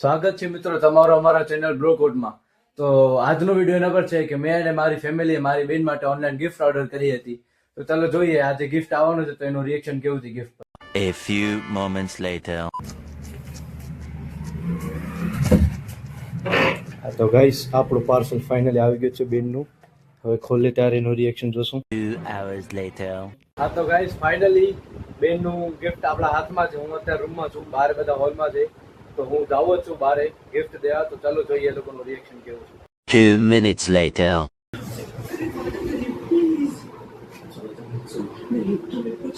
સ્વાગત છે મિત્રો તમારો અમારા ચેનલ બ્રોકોડમાં. તો આજનો વિડીયો એના પર છે કે મેં અને મારી ફેમિલીએ મારી બેન માટે ઓનલાઈન ગિફ્ટ ઓર્ડર કરી હતી. તો ચાલો જોઈએ આજે ગિફ્ટ આવવાનું છે તો એનું રિએક્શન કેવું છે ગિફ્ટ પર. A few moments later. તો ગાઈસ આપણું પાર્સલ ફાઇનલી આવી ગયું છે બેનનું. હવે ખોલે ત્યારે એનું રિએક્શન જોશું. 2 hours later. હા તો ગાઈસ ફાઇનલી બેનનું ગિફ્ટ આપણા હાથમાં છે. હું અત્યારે રૂમમાં છું, બહાર બધા હોલમાં છે. તો હું જાવ જ છું બહાર ગિફ્ટ દેવા. તો ચાલો જોઈએ એ લોકોનું રિએક્શન કેવું છે. 2 minutes later.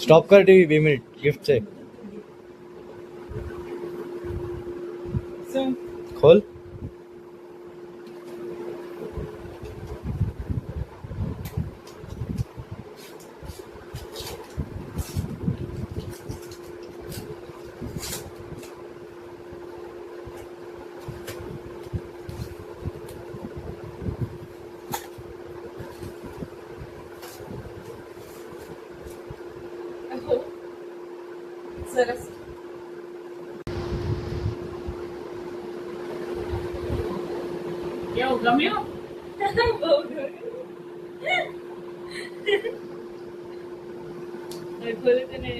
સ્ટોપ કર ટીવી 2 મિનિટ ગિફ્ટ છે. ખોલ. સરસ. કેવું ગમ્યું? બહુ ગમ્યું. ખોલે તને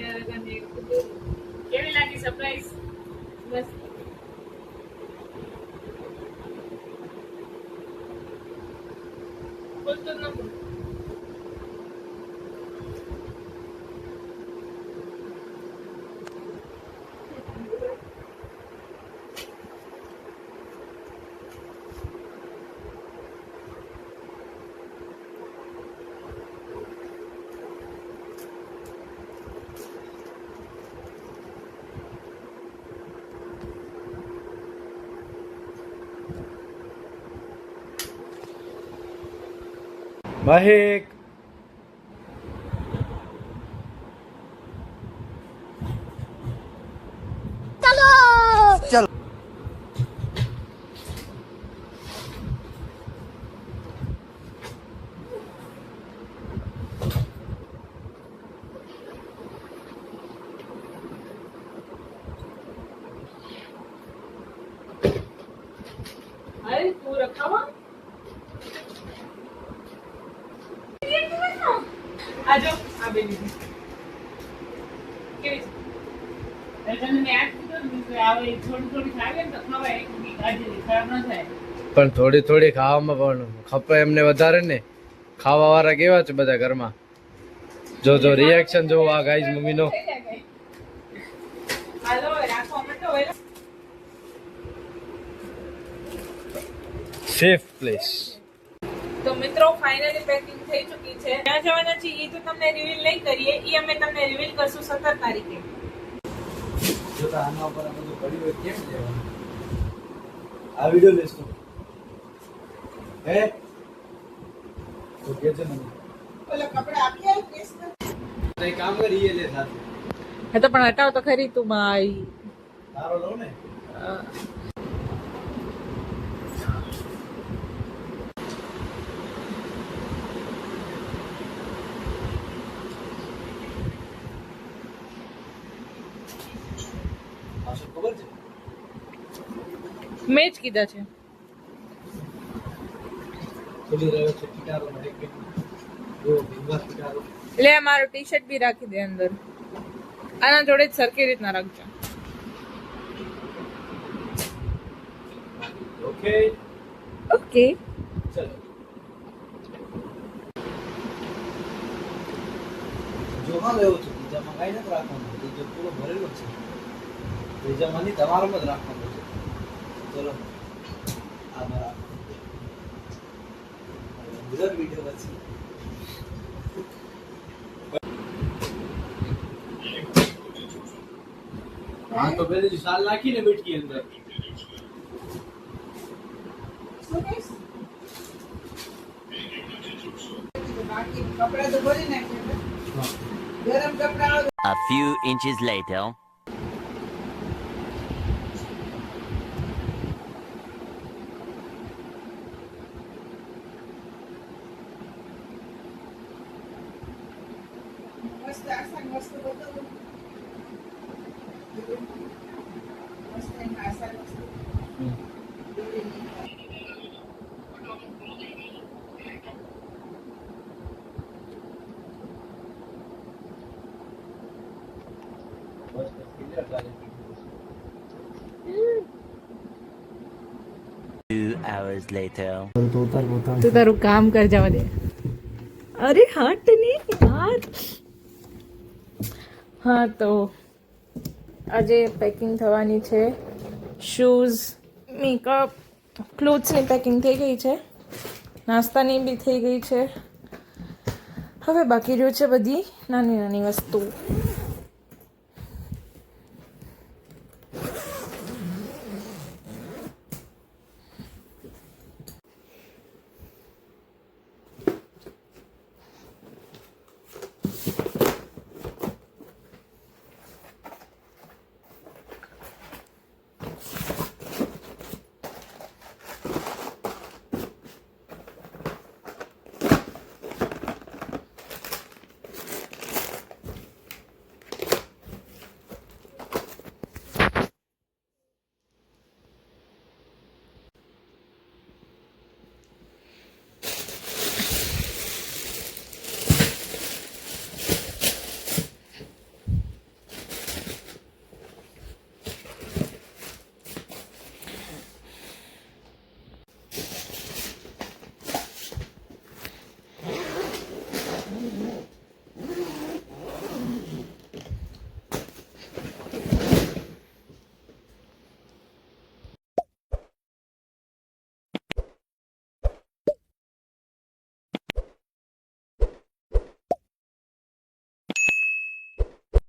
કેવી લાગી સરપ્રાઈઝ? બસ બોલતો ન બોલ. મહેક અરે તું રખાવા આજો આ બે લીધી કેવી છે? તને મેં આ કીધું ને કે આવે થોડી થોડી ખાવે ને તો ખવાય એક દી કાઢી ખરાબ ન થાય. પણ થોડી થોડી ખાવામાં પણ ખપે એમને વધારે ને. ખાવા વાળા કેવા છે બધા ઘરમાં. જો રિએક્શન જો આ ગાઈઝ મમ્મીનો. હાલો રાખો મતો હોય સેફ પ્લેસ. તો મિત્રો ફાઇનલી પેકિંગ થઈ ચૂકી છે. ક્યાં જવાના છે એ તો તમને રિવીલ નહીં કરીએ, એ અમે તમને રિવીલ કરશું 17 તારીખે. જો તો આના ઉપર આ બધું પડ્યું હોય કેમ લેવાનું? આ વિડિયો લેશું હે તો કે છે મને ઓલા કપડા આપી આવ પ્લીઝ. તો કામ કરીએ લે સાથે. હે તો પણ હટાવ તો ખરી તું માઈ. તારો લો ને. ખબર છે મેં જ કીધા છે. ખુલી રહ્યો છે કિટારો માટે કે જો ભીંગા કિટારો. લે મારો ટી શર્ટ બી રાખી દે અંદર. આના જોડે જ સરખી રીતના રાખજો. Okay okay. ચલો જોવા લેવો છે. બીજામાં કઈ નથી રાખવાનું. બીજો પૂરો ભરેલો છે. બીજામાં નહીં તમારામાં જ રાખવાનું છે. ચલો આ મારા મિરર વિડિયો પછી હા તો પેલી સાલ નાખીને બેઠી અંદર. A few inches later. 2 hours later. તું તારું કામ કર જવા દે. અરે હટ ને યાર. હા તો આજે પેકિંગ થવાની છે. શૂઝ, મેકઅપ, ક્લોથ્સની પેકિંગ થઈ ગઈ છે, નાસ્તાની બી થઈ ગઈ છે. હવે બાકી રહ્યું છે બધી નાની નાની વસ્તુ.